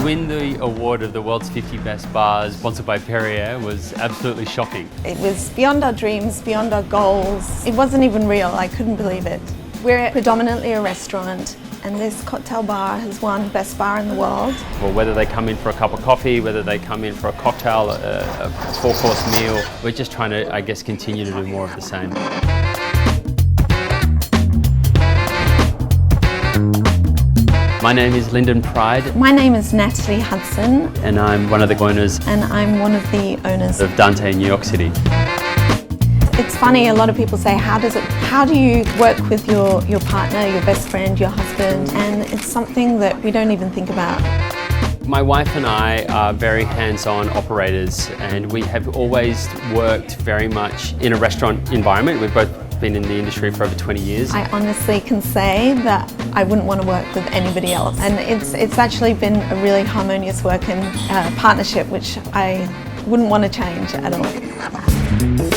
win the award of the world's 50 best bars sponsored by Perrier was absolutely shocking. It was beyond our dreams, beyond our goals. It wasn't even real, I couldn't believe it. We're predominantly a restaurant, and this cocktail bar has won Best Bar in the World. Well, whether they come in for a cup of coffee, whether they come in for a cocktail, a four-course meal, we're just trying to, I guess, continue to do more of the same. My name is Linden Pride. My name is Nathalie Hudson. And I'm one of the owners. And I'm one of the owners of Dante in New York City. It's funny, a lot of people say, how do you work with your partner, your best friend, your husband? And it's something that we don't even think about. My wife and I are very hands-on operators, and we have always worked very much in a restaurant environment. We've both been in the industry for over 20 years. I honestly can say that I wouldn't want to work with anybody else. And it's actually been a really harmonious working partnership, which I wouldn't want to change at all.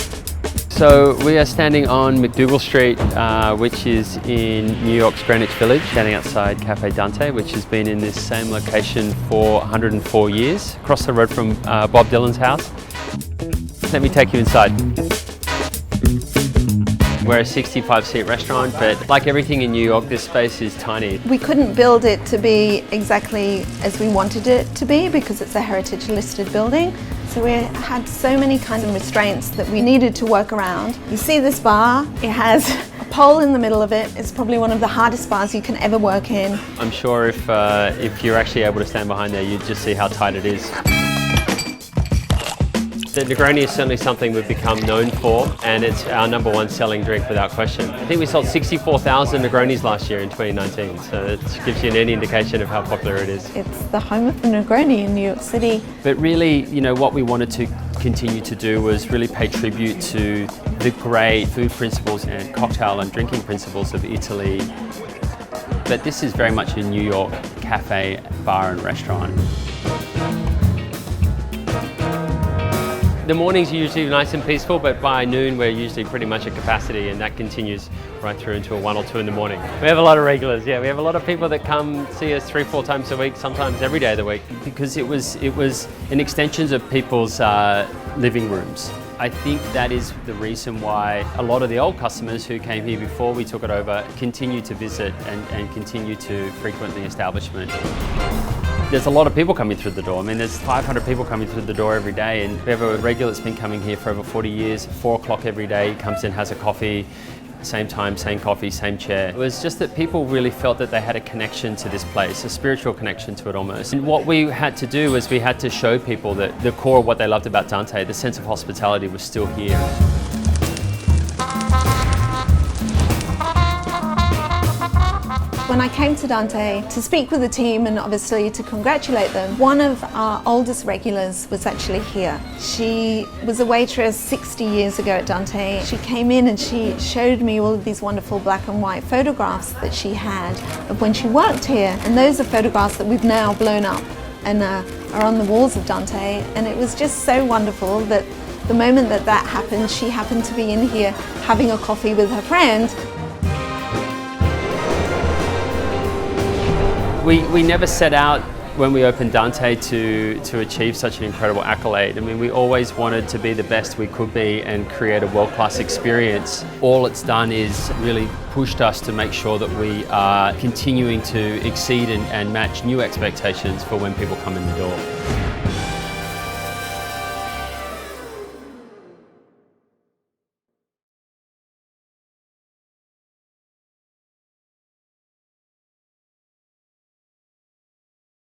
So we are standing on McDougal Street, which is in New York's Greenwich Village, standing outside Cafe Dante, which has been in this same location for 104 years, across the road from Bob Dylan's house. Let me take you inside. We're a 65-seat restaurant, but like everything in New York, this space is tiny. We couldn't build it to be exactly as we wanted it to be because it's a heritage listed building. So we had so many kinds of restraints that we needed to work around. You see this bar, it has a pole in the middle of it. It's probably one of the hardest bars you can ever work in. I'm sure if you're actually able to stand behind there, you'd just see how tight it is. The Negroni is certainly something we've become known for, and it's our #1 selling drink without question. I think we sold 64,000 Negronis last year in 2019, so it gives you any indication of how popular it is. It's the home of the Negroni in New York City. But really, what we wanted to continue to do was really pay tribute to the great food principles and cocktail and drinking principles of Italy. But this is very much a New York cafe, bar and restaurant. The mornings are usually nice and peaceful, but by noon we're usually pretty much at capacity, and that continues right through until 1 or 2 in the morning. We have a lot of regulars, yeah. We have a lot of people that come see us 3-4 times a week, sometimes every day of the week, because it was an extension of people's living rooms. I think that is the reason why a lot of the old customers who came here before we took it over continue to visit and continue to frequent the establishment. There's a lot of people coming through the door. I mean, there's 500 people coming through the door every day, and we have a regular that's been coming here for over 40 years, 4 o'clock every day, comes in, has a coffee, same time, same coffee, same chair. It was just that people really felt that they had a connection to this place, a spiritual connection to it almost. And what we had to do was we had to show people that the core of what they loved about Dante, the sense of hospitality, was still here. When I came to Dante to speak with the team and obviously to congratulate them, one of our oldest regulars was actually here. She was a waitress 60 years ago at Dante. She came in and she showed me all of these wonderful black and white photographs that she had of when she worked here. And those are photographs that we've now blown up and are on the walls of Dante. And it was just so wonderful that the moment that that happened, she happened to be in here having a coffee with her friend. We never set out when we opened Dante to achieve such an incredible accolade. I mean, we always wanted to be the best we could be and create a world-class experience. All it's done is really pushed us to make sure that we are continuing to exceed and match new expectations for when people come in the door.